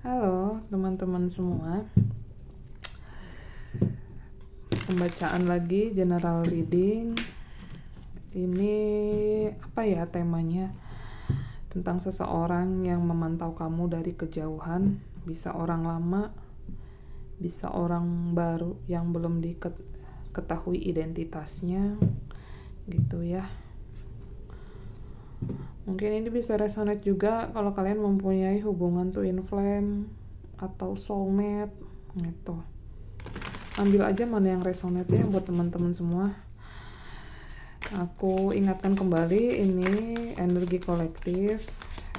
Halo teman-teman semua, pembacaan lagi general reading. Ini apa ya temanya? Tentang seseorang yang memantau kamu dari kejauhan. Bisa orang lama, bisa orang baru yang belum diketahui identitasnya, gitu ya. Mungkin ini bisa resonate juga kalau kalian mempunyai hubungan twin flame atau soulmate gitu. Ambil aja mana yang resonate ya buat teman-teman semua. Aku ingatkan kembali, ini energi kolektif,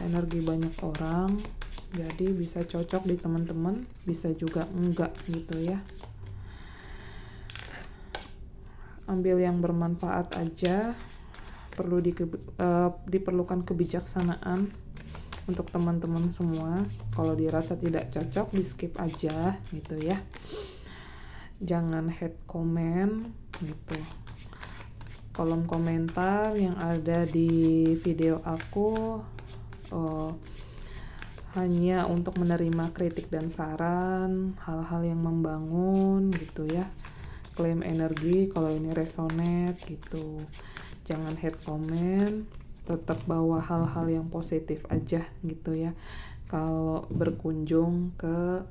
energi banyak orang, jadi bisa cocok di teman-teman, bisa juga enggak gitu ya. Ambil yang bermanfaat aja. Diperlukan kebijaksanaan untuk teman-teman semua. Kalau dirasa tidak cocok, di skip aja gitu ya. Jangan hate comment gitu. Kolom komentar yang ada di video aku hanya untuk menerima kritik dan saran, hal-hal yang membangun gitu ya. Klaim energi kalau ini resonate gitu. Jangan hate comment, tetap bawa hal-hal yang positif aja gitu ya. Kalau berkunjung ke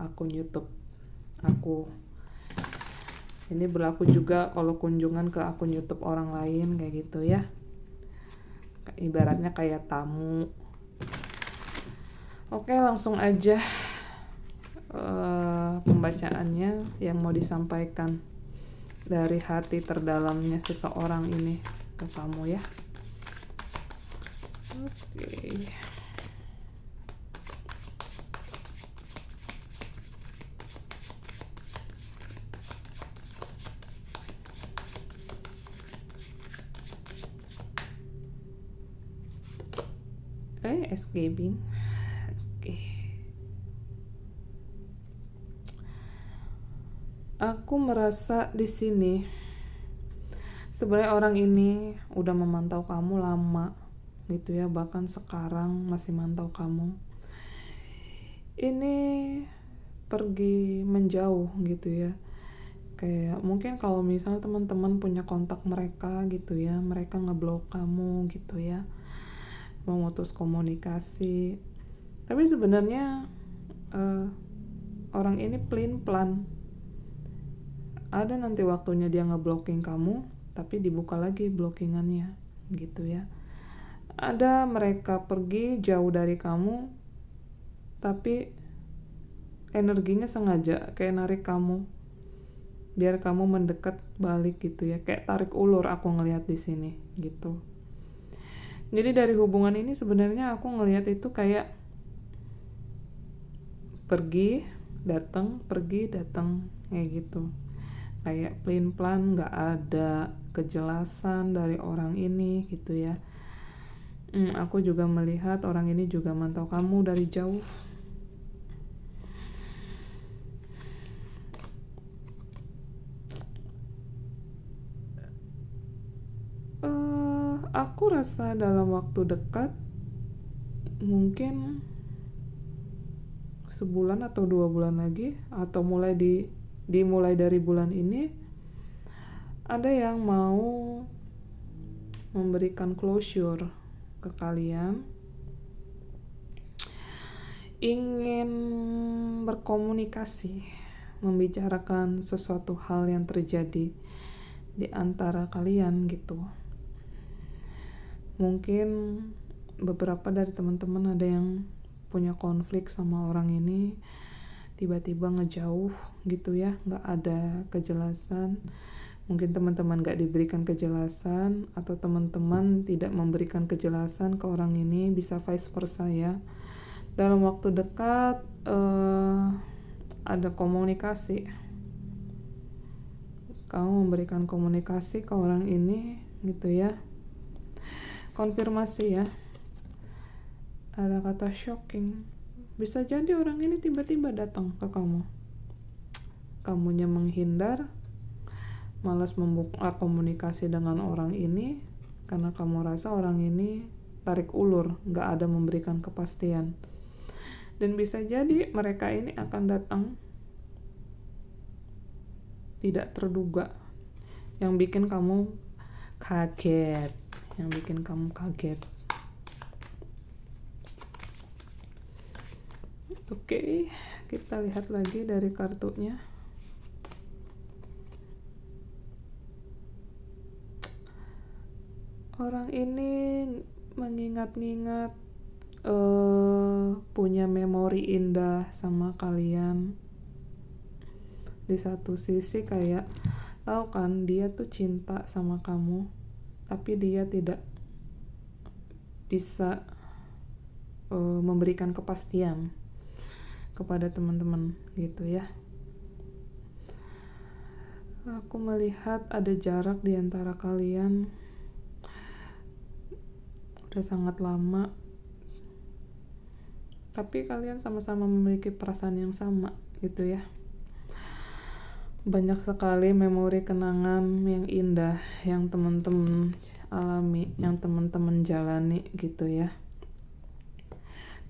akun YouTube aku, ini berlaku juga kalau kunjungan ke akun YouTube orang lain kayak gitu ya. Ibaratnya kayak tamu. Oke, langsung aja pembacaannya yang mau disampaikan dari hati terdalamnya seseorang ini ke kamu ya. Oke. Escaping. Oke. Aku merasa di sini sebenarnya orang ini udah memantau kamu lama gitu ya, bahkan sekarang masih mantau kamu. Ini pergi menjauh gitu ya. Kayak mungkin kalau misal teman-teman punya kontak mereka gitu ya, mereka ngeblok kamu gitu ya, memutus komunikasi. Tapi sebenarnya orang ini plan ada nanti waktunya dia ngeblocking kamu, tapi dibuka lagi blockingannya gitu ya. Ada mereka pergi jauh dari kamu, tapi energinya sengaja kayak narik kamu biar kamu mendekat balik gitu ya, kayak tarik ulur aku ngelihat di sini gitu. Jadi dari hubungan ini sebenarnya aku ngelihat itu kayak pergi datang kayak gitu, kayak plan nggak ada kejelasan dari orang ini gitu ya. Aku juga melihat orang ini juga mantau kamu dari jauh. Aku rasa dalam waktu dekat, mungkin sebulan atau 2 bulan lagi, atau dimulai dari bulan ini, ada yang mau memberikan closure ke kalian, ingin berkomunikasi, membicarakan sesuatu hal yang terjadi di antara kalian gitu. Mungkin beberapa dari teman-teman ada yang punya konflik sama orang ini, tiba-tiba ngejauh gitu ya, nggak ada kejelasan. Mungkin teman-teman nggak diberikan kejelasan, atau teman-teman tidak memberikan kejelasan ke orang ini, bisa vice versa ya. Dalam waktu dekat ada komunikasi, kamu memberikan komunikasi ke orang ini gitu ya. Konfirmasi ya, ada kata shocking. Bisa jadi orang ini tiba-tiba datang ke kamu, kamunya menghindar, malas membuka komunikasi dengan orang ini karena kamu rasa orang ini tarik ulur, nggak ada memberikan kepastian. Dan bisa jadi mereka ini akan datang tidak terduga, yang bikin kamu kaget, Oke, kita lihat lagi dari kartunya. Orang ini mengingat-ingat punya memori indah sama kalian. Di satu sisi kayak tahu kan dia tuh cinta sama kamu, tapi dia tidak bisa memberikan kepastian kepada teman-teman gitu ya. Aku melihat ada jarak di antara kalian udah sangat lama, tapi kalian sama-sama memiliki perasaan yang sama gitu ya. Banyak sekali memori kenangan yang indah yang teman-teman alami, yang teman-teman jalani gitu ya.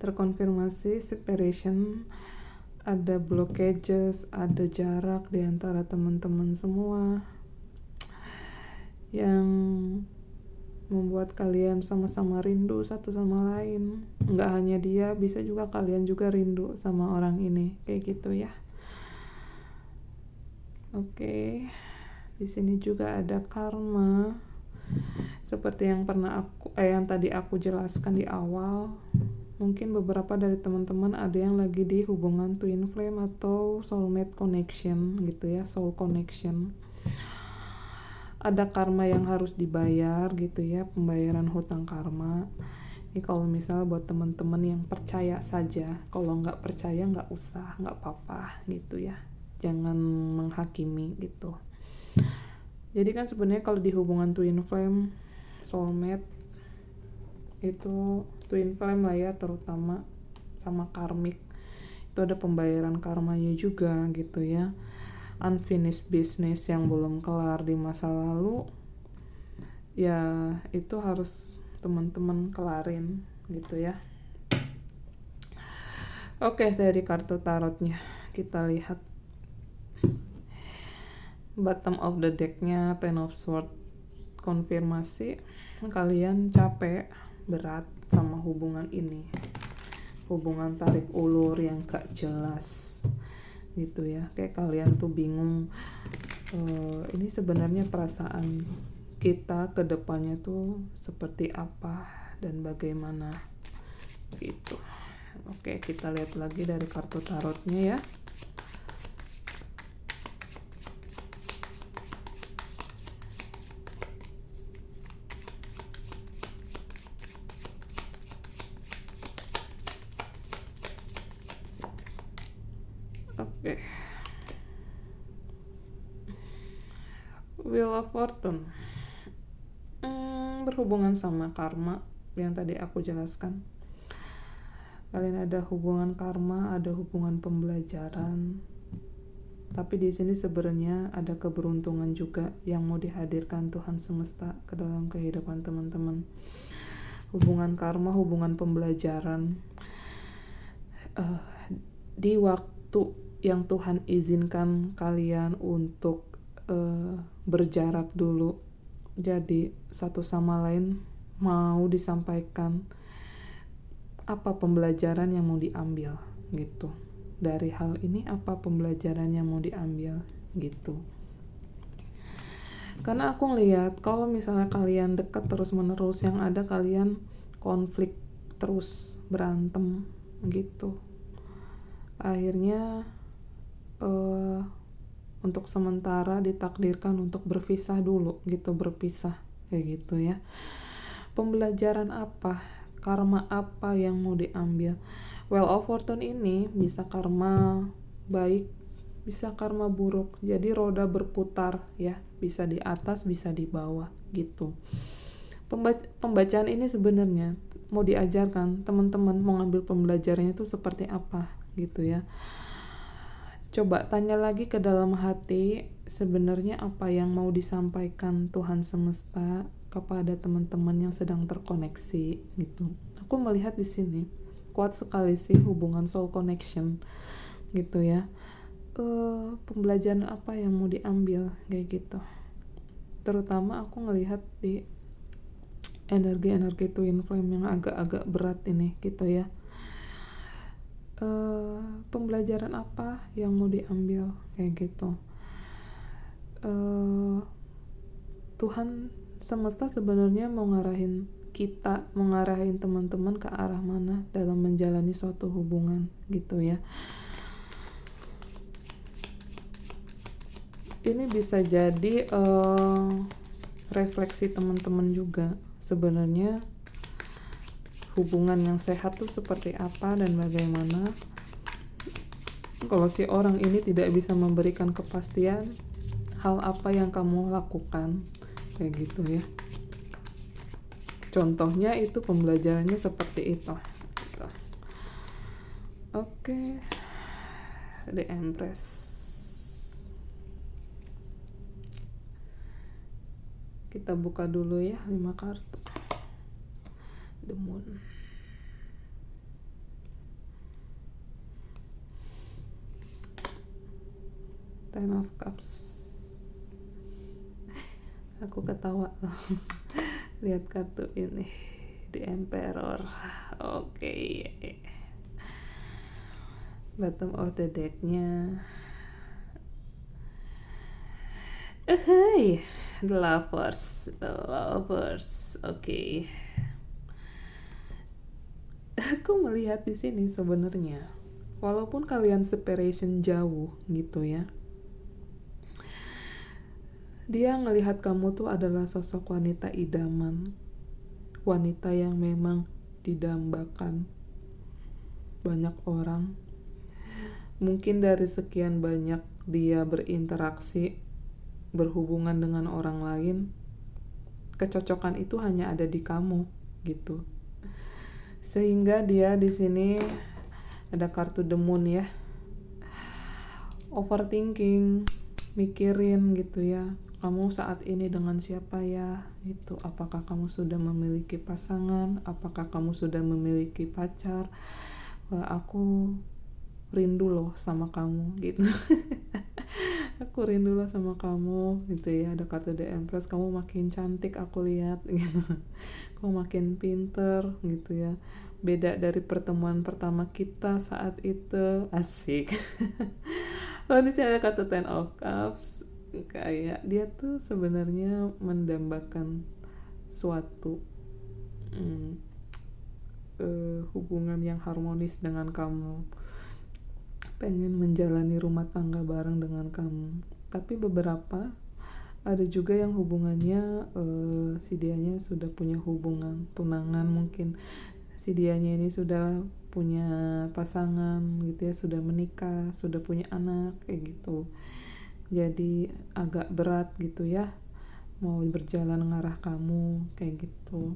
Terkonfirmasi separation, ada blockages, ada jarak di antara teman-teman semua yang membuat kalian sama-sama rindu satu sama lain. Nggak hanya dia, bisa juga kalian juga rindu sama orang ini, kayak gitu ya. Oke, di sini juga ada karma, seperti yang yang tadi aku jelaskan di awal. Mungkin beberapa dari teman-teman ada yang lagi di hubungan twin flame atau soulmate connection gitu ya, soul connection. Ada karma yang harus dibayar gitu ya, pembayaran hutang karma. Ini kalau misal buat teman-teman yang percaya saja, kalau nggak percaya nggak usah, nggak apa-apa gitu ya. Jangan menghakimi gitu. Jadi kan sebenarnya kalau di hubungan twin flame, soulmate itu twin flame lah ya, terutama sama karmik, itu ada pembayaran karmanya juga gitu ya. Unfinished business yang belum kelar di masa lalu ya, itu harus teman-teman kelarin gitu ya. Oke, dari kartu tarotnya kita lihat bottom of the decknya Ten of Swords. Konfirmasi kalian capek, berat sama hubungan ini, hubungan tarik ulur yang gak jelas gitu ya. Kayak kalian tuh bingung, ini sebenarnya perasaan kita ke depannya tuh seperti apa dan bagaimana gitu. Oke, kita lihat lagi dari kartu tarotnya ya. Oke. Wheel of Fortune. Berhubungan sama karma yang tadi aku jelaskan. Kalian ada hubungan karma, ada hubungan pembelajaran. Tapi di sini sebenarnya ada keberuntungan juga yang mau dihadirkan Tuhan semesta ke dalam kehidupan teman-teman. Hubungan karma, hubungan pembelajaran. Di waktu yang Tuhan izinkan kalian untuk berjarak dulu, jadi satu sama lain mau disampaikan apa pembelajaran yang mau diambil gitu. Dari hal ini apa pembelajaran yang mau diambil gitu. Karena aku ngeliat kalau misalnya kalian dekat terus menerus, yang ada kalian konflik terus, berantem gitu. Akhirnya untuk sementara ditakdirkan untuk berpisah dulu gitu, berpisah kayak gitu ya. Pembelajaran apa, karma apa yang mau diambil? Wheel of Fortune ini bisa karma baik, bisa karma buruk. Jadi roda berputar ya, bisa di atas, bisa di bawah gitu. Pembacaan ini sebenarnya mau diajarkan teman-teman mau ngambil pembelajarannya itu seperti apa gitu ya. Coba tanya lagi ke dalam hati, sebenarnya apa yang mau disampaikan Tuhan semesta kepada teman-teman yang sedang terkoneksi gitu. Aku melihat di sini kuat sekali sih hubungan soul connection gitu ya. Pembelajaran apa yang mau diambil kayak gitu, terutama aku ngelihat di energi-energi twin flame yang agak-agak berat ini gitu ya. Pembelajaran apa yang mau diambil kayak gitu. Tuhan semesta sebenarnya mau ngarahin kita, mengarahin teman-teman ke arah mana dalam menjalani suatu hubungan gitu ya. Ini bisa jadi refleksi teman-teman juga, sebenarnya hubungan yang sehat tuh seperti apa dan bagaimana. Kalau si orang ini tidak bisa memberikan kepastian, hal apa yang kamu lakukan kayak gitu ya. Contohnya itu pembelajarannya seperti itu gitu. Oke. The Empress. Kita buka dulu ya 5 kartu. The Moon. Ten of Cups. Aku ketawa loh lihat kartu ini. The Emperor. Oke. Bottom of the deck-nya. Hey, the Lovers. Oke. Aku melihat di sini sebenarnya, walaupun kalian separation jauh gitu ya, dia ngelihat kamu tuh adalah sosok wanita idaman, wanita yang memang didambakan banyak orang. Mungkin dari sekian banyak dia berinteraksi, berhubungan dengan orang lain, kecocokan itu hanya ada di kamu gitu. Sehingga dia di sini ada kartu The Moon ya. Overthinking, mikirin gitu ya. Kamu saat ini dengan siapa ya? Gitu. Apakah kamu sudah memiliki pasangan? Apakah kamu sudah memiliki pacar? Wah, aku rindu loh sama kamu gitu. Aku rindu loh sama kamu gitu ya. Ada kartu The Empress, kamu makin cantik aku lihat gitu. Kamu makin pinter gitu ya. Beda dari pertemuan pertama kita saat itu, asik. Lalu di sini ada kartu Ten of Cups, kayak dia tuh sebenarnya mendambakan suatu hubungan yang harmonis dengan kamu, pengen menjalani rumah tangga bareng dengan kamu. Tapi beberapa ada juga yang hubungannya si dianya sudah punya hubungan tunangan, mungkin si dianya ini sudah punya pasangan gitu ya, sudah menikah, sudah punya anak kayak gitu. Jadi agak berat gitu ya mau berjalan ngarah kamu kayak gitu.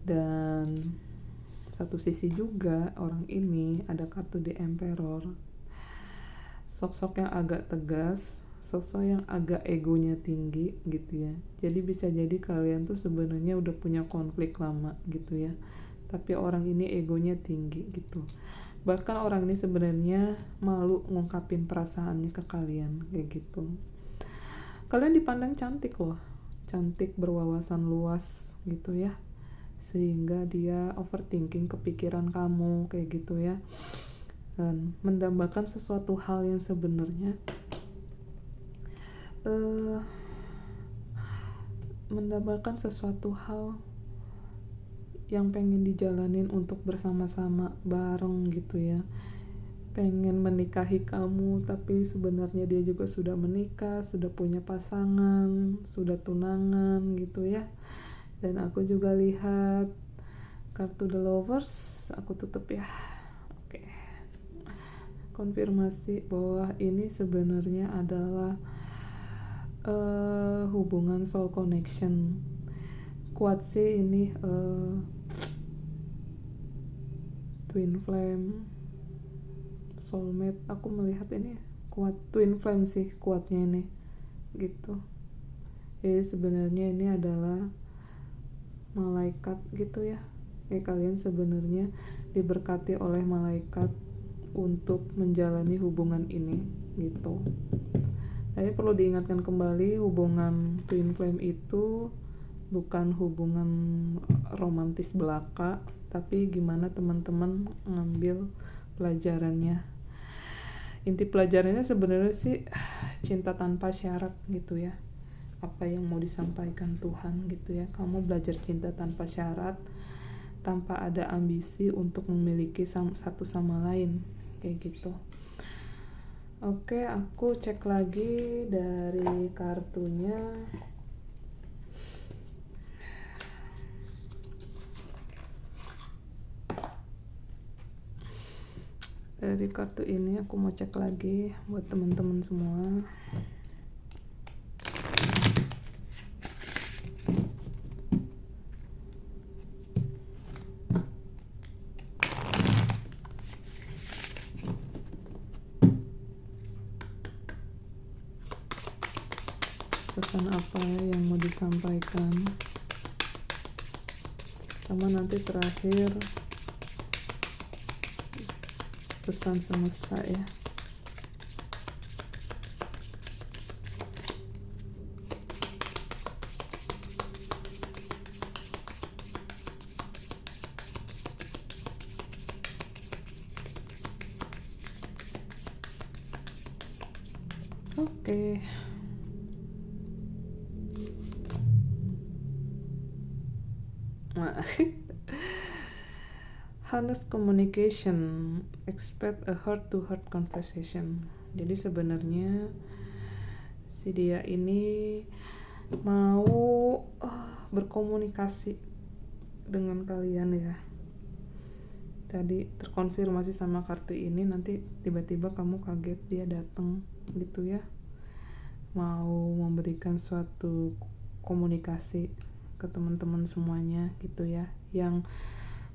Dan satu sisi juga orang ini ada kartu The Emperor, sosok yang agak tegas, sosok yang agak egonya tinggi gitu ya. Jadi bisa jadi kalian tuh sebenarnya udah punya konflik lama gitu ya, tapi orang ini egonya tinggi gitu. Bahkan orang ini sebenarnya malu ngungkapin perasaannya ke kalian kayak gitu. Kalian dipandang cantik loh, cantik, berwawasan luas gitu ya, sehingga dia overthinking kepikiran kamu kayak gitu ya, dan mendambakan sesuatu hal yang sebenarnya mendambakan sesuatu hal yang pengen dijalanin untuk bersama-sama bareng gitu ya. Pengen menikahi kamu, tapi sebenarnya dia juga sudah menikah, sudah punya pasangan, sudah tunangan gitu ya. Dan aku juga lihat kartu The Lovers, aku tutup ya. Oke. Konfirmasi bahwa ini sebenarnya adalah hubungan soul connection. Kuat sih ini twin flame, soulmate. Aku melihat ini kuat, twin flame sih kuatnya ini gitu. Jadi sebenarnya ini adalah malaikat gitu ya, Kalian sebenarnya diberkati oleh malaikat untuk menjalani hubungan ini gitu. Tapi perlu diingatkan kembali, hubungan twin flame itu bukan hubungan romantis belaka, tapi gimana teman-teman ngambil pelajarannya. Inti pelajarannya sebenarnya sih cinta tanpa syarat gitu ya. Apa yang mau disampaikan Tuhan gitu ya. Kamu belajar cinta tanpa syarat, tanpa ada ambisi untuk memiliki satu sama lain kayak gitu. Oke, aku cek lagi dari kartunya. Dari kartu ini aku mau cek lagi buat teman-teman semua. Pesan apa yang mau disampaikan, sama nanti terakhir pesan semesta ya. Oke. Honest communication, expect a heart-to-heart conversation. Jadi sebenarnya si dia ini mau berkomunikasi dengan kalian ya. Tadi terkonfirmasi sama kartu ini, nanti tiba-tiba kamu kaget dia datang gitu ya, mau memberikan suatu komunikasi ke teman-teman semuanya gitu ya, yang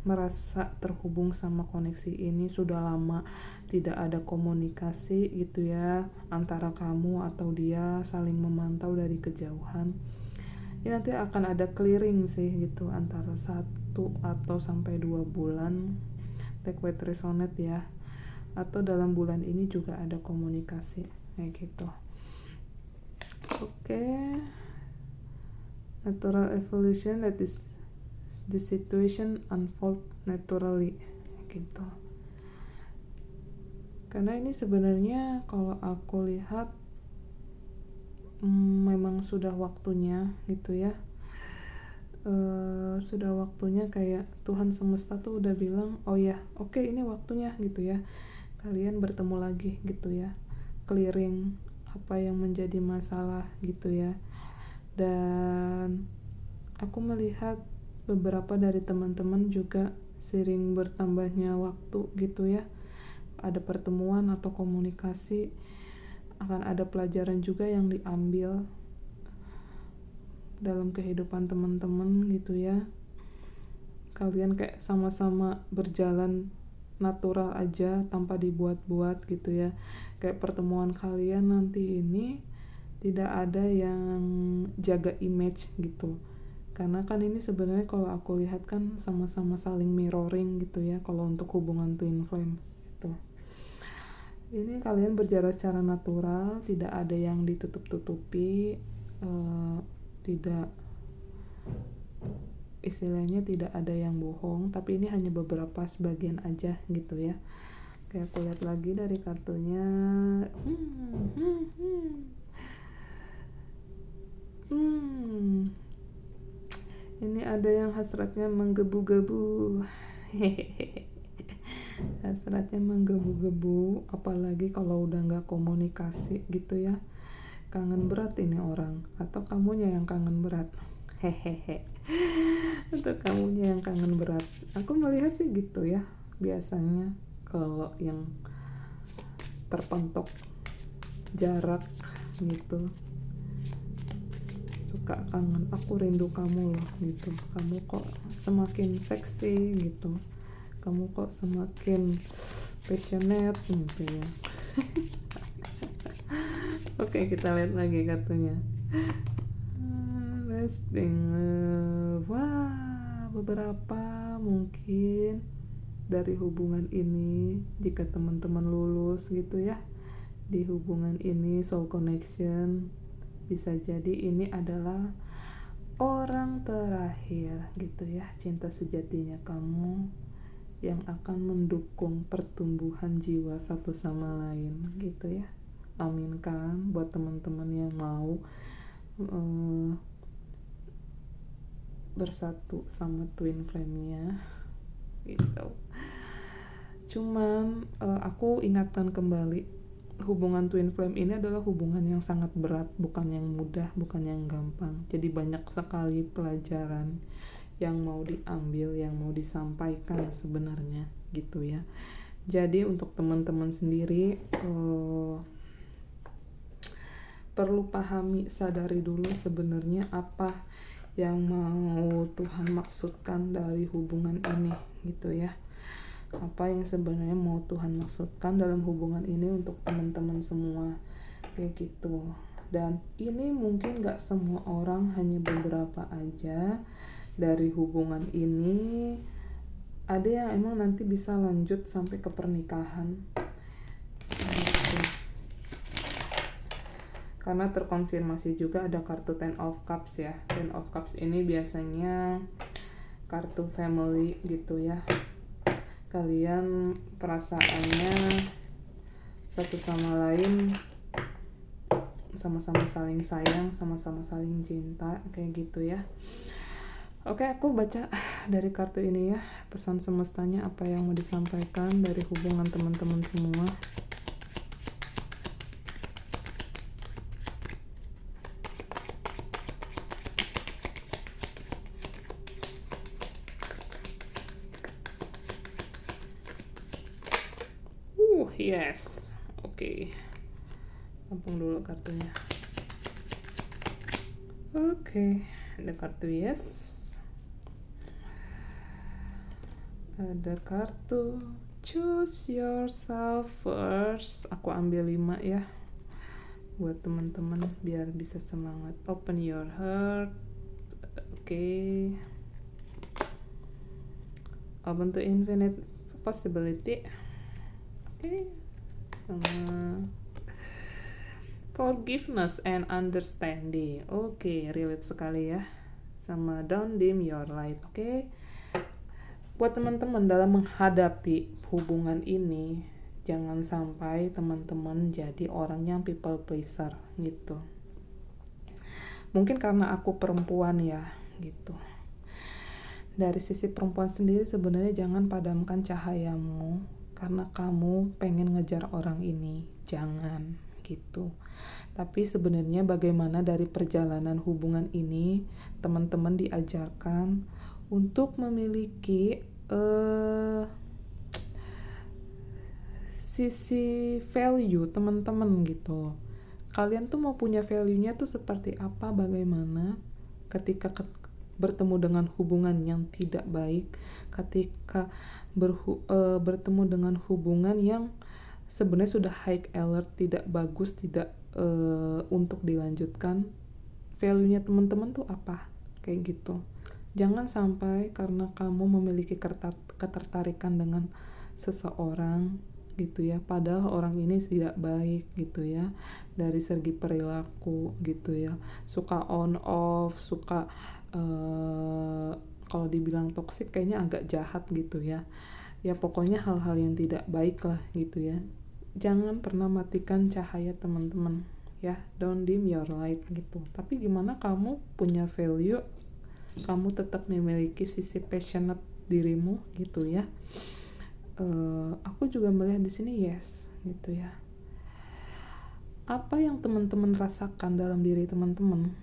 merasa terhubung sama koneksi ini. Sudah lama tidak ada komunikasi gitu ya antara kamu atau dia, saling memantau dari kejauhan. Ini nanti akan ada clearing sih gitu, antara 1 atau sampai 2 bulan. Take with resonate ya, atau dalam bulan ini juga ada komunikasi kayak gitu. Oke. Natural evolution, that is the situation unfold naturally gitu. Karena ini sebenarnya kalau aku lihat memang sudah waktunya gitu ya. Sudah waktunya, kayak Tuhan semesta tuh udah bilang, oh ya, oke, ini waktunya gitu ya, kalian bertemu lagi gitu ya, clearing apa yang menjadi masalah gitu ya. Dan aku melihat beberapa dari teman-teman juga sering bertambahnya waktu gitu ya, ada pertemuan atau komunikasi, akan ada pelajaran juga yang diambil dalam kehidupan teman-teman gitu ya. Kalian kayak sama-sama berjalan natural aja tanpa dibuat-buat gitu ya. Kayak pertemuan kalian nanti ini tidak ada yang jaga image gitu. Karena kan ini sebenarnya kalau aku lihat kan sama-sama saling mirroring gitu ya kalau untuk hubungan twin flame gitu. Ini kalian berjalan secara natural, tidak ada yang ditutup-tutupi, tidak, istilahnya tidak ada yang bohong, tapi ini hanya beberapa sebagian aja gitu ya. Kayak aku lihat lagi dari kartunya. Ini ada yang hasratnya menggebu-gebu. Hasratnya menggebu-gebu, apalagi kalau udah nggak komunikasi gitu ya. Kangen berat ini orang, atau kamunya yang kangen berat. Hehehe. Atau kamunya yang kangen berat. Aku melihat sih gitu ya, biasanya kalau yang terpentok jarak gitu, suka kangen, aku rindu kamu loh gitu, kamu kok semakin seksi gitu, kamu kok semakin passionate gitu ya. Oke, kita lihat lagi kartunya. Lasting love. Wah, beberapa mungkin dari hubungan ini, jika teman-teman lulus gitu ya di hubungan ini, soul connection, bisa jadi ini adalah orang terakhir gitu ya, cinta sejatinya kamu yang akan mendukung pertumbuhan jiwa satu sama lain gitu ya. Amin kan buat teman-teman yang mau bersatu sama twin flame-nya gitu. Cuman aku ingatkan kembali, hubungan twin flame ini adalah hubungan yang sangat berat, bukan yang mudah, bukan yang gampang. Jadi banyak sekali pelajaran yang mau diambil, yang mau disampaikan sebenarnya gitu ya. Jadi untuk teman-teman sendiri perlu pahami, sadari dulu sebenarnya apa yang mau Tuhan maksudkan dari hubungan ini gitu ya. Apa yang sebenarnya mau Tuhan maksudkan dalam hubungan ini untuk teman-teman semua kayak gitu. Dan ini mungkin gak semua orang, hanya beberapa aja dari hubungan ini. Ada yang emang nanti bisa lanjut sampai ke pernikahan gitu. Karena terkonfirmasi juga ada kartu Ten of Cups ya. Ten of Cups ini biasanya kartu family gitu ya. Kalian perasaannya satu sama lain sama-sama saling sayang, sama-sama saling cinta kayak gitu ya. Oke, aku baca dari kartu ini ya, pesan semestanya apa yang mau disampaikan dari hubungan teman-teman semua. Yes, oke. Tampung dulu kartunya. Oke, ada kartu yes. Ada kartu choose yourself first. Aku ambil 5 ya, buat teman-teman biar bisa semangat. Open your heart. Oke. Open to infinite possibility. Oke. Sama forgiveness and understanding. Oke, relate sekali ya. Sama don't dim your light. Oke. Buat teman-teman dalam menghadapi hubungan ini, jangan sampai teman-teman jadi orang yang people pleaser gitu. Mungkin karena aku perempuan ya gitu. Dari sisi perempuan sendiri sebenarnya jangan padamkan cahayamu karena kamu pengen ngejar orang ini. Jangan gitu. Tapi sebenarnya bagaimana dari perjalanan hubungan ini teman-teman diajarkan untuk memiliki sisi value teman-teman gitu. Kalian tuh mau punya value-nya tuh seperti apa, bagaimana ketika bertemu dengan hubungan yang tidak baik, ketika bertemu dengan hubungan yang sebenarnya sudah high alert, tidak bagus, tidak untuk dilanjutkan. Value-nya teman-teman tuh apa? Kayak gitu. Jangan sampai karena kamu memiliki ketertarikan dengan seseorang gitu ya, padahal orang ini tidak baik gitu ya, dari segi perilaku gitu ya, suka on off, suka kalau dibilang toksik kayaknya agak jahat gitu ya. Ya pokoknya hal-hal yang tidak baik lah gitu ya. Jangan pernah matikan cahaya teman-teman ya, don't dim your light gitu. Tapi gimana kamu punya value, kamu tetap memiliki sisi passionate dirimu gitu ya. Aku juga melihat di sini yes gitu ya. Apa yang teman-teman rasakan dalam diri teman-teman,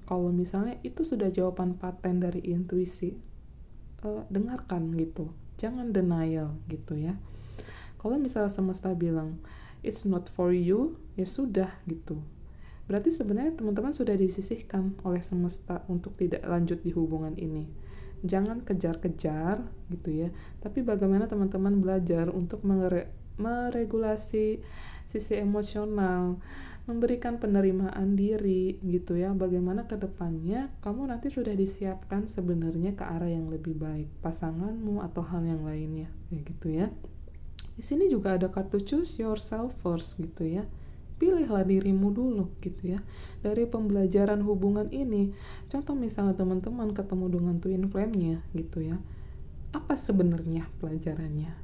kalau misalnya itu sudah jawaban paten dari intuisi, dengarkan gitu, jangan denial gitu ya. Kalau misalnya semesta bilang it's not for you, ya sudah gitu. Berarti sebenarnya teman-teman sudah disisihkan oleh semesta untuk tidak lanjut di hubungan ini. Jangan kejar-kejar gitu ya. Tapi bagaimana teman-teman belajar untuk meregulasi sisi emosional, memberikan penerimaan diri gitu ya. Bagaimana ke depannya kamu nanti sudah disiapkan sebenarnya ke arah yang lebih baik, pasanganmu atau hal yang lainnya kayak gitu ya. Di sini juga ada kartu choose yourself first gitu ya. Pilihlah dirimu dulu gitu ya. Dari pembelajaran hubungan ini, contoh misalnya teman-teman ketemu dengan twin flame-nya gitu ya. Apa sebenarnya pelajarannya?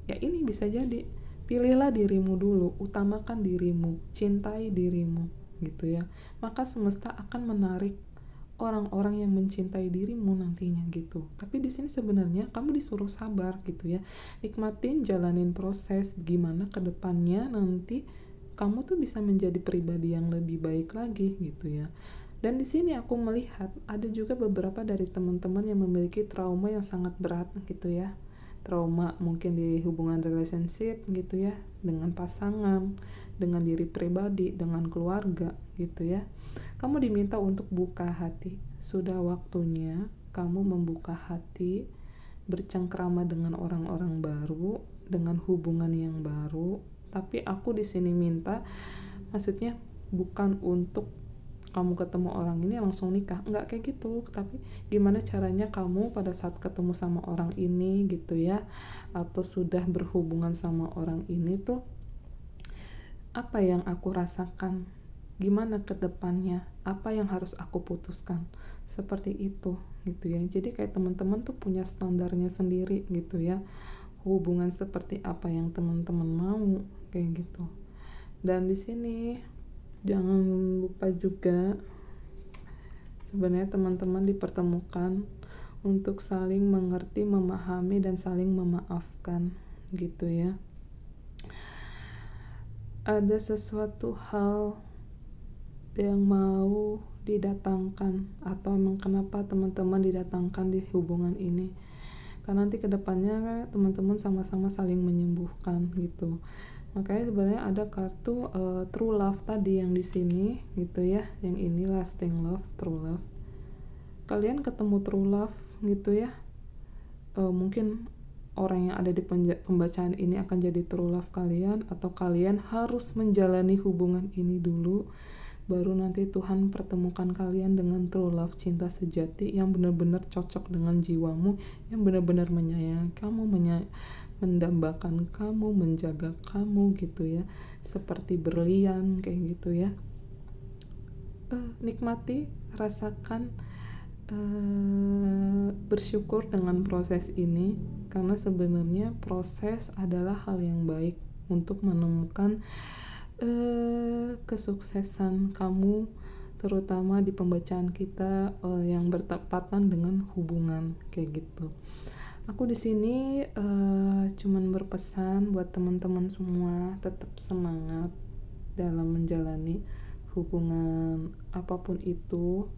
Ya ini bisa jadi, pilihlah dirimu dulu, utamakan dirimu, cintai dirimu gitu ya. Maka semesta akan menarik orang-orang yang mencintai dirimu nantinya gitu. Tapi di sini sebenarnya kamu disuruh sabar gitu ya. Nikmatin, jalanin proses gimana ke depannya nanti kamu tuh bisa menjadi pribadi yang lebih baik lagi gitu ya. Dan di sini aku melihat ada juga beberapa dari teman-teman yang memiliki trauma yang sangat berat gitu ya. Trauma mungkin di hubungan relationship gitu ya, dengan pasangan, dengan diri pribadi, dengan keluarga gitu ya. Kamu diminta untuk buka hati. Sudah waktunya kamu membuka hati, bercengkrama dengan orang-orang baru, dengan hubungan yang baru. Tapi aku di sini minta, maksudnya bukan untuk kamu ketemu orang ini langsung nikah, enggak kayak gitu, tapi gimana caranya kamu pada saat ketemu sama orang ini gitu ya, atau sudah berhubungan sama orang ini tuh, apa yang aku rasakan, gimana ke depannya, apa yang harus aku putuskan, seperti itu gitu ya. Jadi kayak teman-teman tuh punya standarnya sendiri gitu ya, hubungan seperti apa yang teman-teman mau kayak gitu. Dan di sini jangan lupa juga sebenarnya teman-teman dipertemukan untuk saling mengerti, memahami, dan saling memaafkan gitu ya. Ada sesuatu hal yang mau didatangkan, atau emang kenapa teman-teman didatangkan di hubungan ini, karena nanti kedepannya teman-teman sama-sama saling menyembuhkan gitu. Makanya sebenarnya ada kartu true love tadi yang di sini gitu ya, yang ini lasting love, true love. Kalian ketemu true love gitu ya, mungkin orang yang ada di pembacaan ini akan jadi true love kalian, atau kalian harus menjalani hubungan ini dulu, baru nanti Tuhan pertemukan kalian dengan true love, cinta sejati yang benar-benar cocok dengan jiwamu, yang benar-benar menyayangi kamu, mendambakan kamu, menjaga kamu gitu ya, seperti berlian kayak gitu ya. Nikmati, rasakan, bersyukur dengan proses ini, karena sebenarnya proses adalah hal yang baik untuk menemukan kesuksesan kamu, terutama di pembacaan kita yang bertepatan dengan hubungan kayak gitu. Aku di sini cuman berpesan buat teman-teman semua, tetap semangat dalam menjalani hubungan apapun itu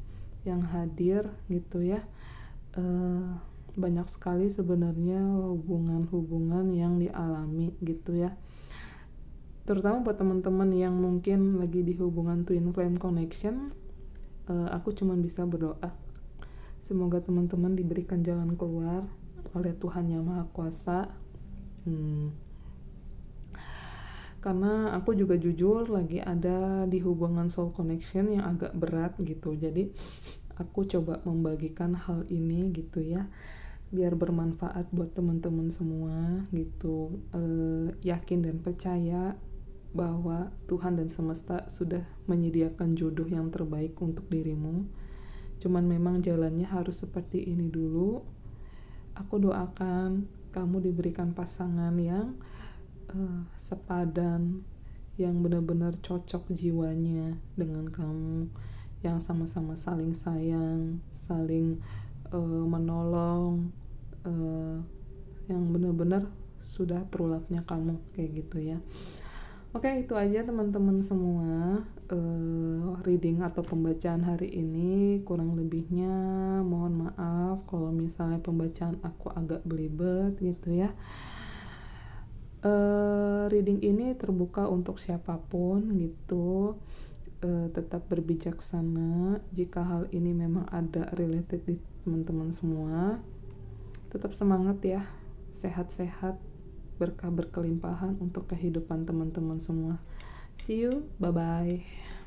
yang hadir gitu ya. Banyak sekali sebenarnya hubungan-hubungan yang dialami gitu ya. Terutama buat teman-teman yang mungkin lagi di hubungan twin flame connection, aku cuman bisa berdoa semoga teman-teman diberikan jalan keluar oleh Tuhan Yang Maha Kuasa. Karena aku juga jujur lagi ada di hubungan soul connection yang agak berat gitu, jadi aku coba membagikan hal ini gitu ya, biar bermanfaat buat teman-teman semua gitu. Yakin dan percaya bahwa Tuhan dan semesta sudah menyediakan jodoh yang terbaik untuk dirimu, cuman memang jalannya harus seperti ini dulu. Aku doakan kamu diberikan pasangan yang sepadan, yang benar-benar cocok jiwanya dengan kamu, yang sama-sama saling sayang, saling menolong, yang benar-benar sudah true love-nya kamu kayak gitu ya. Oke, itu aja teman-teman semua, reading atau pembacaan hari ini. Kurang lebihnya mohon maaf kalau misalnya pembacaan aku agak belibet gitu ya. Reading ini terbuka untuk siapapun gitu. Tetap berbijaksana jika hal ini memang ada related di teman-teman semua. Tetap semangat ya, sehat-sehat, berkah berkelimpahan untuk kehidupan teman-teman semua. See you, bye-bye.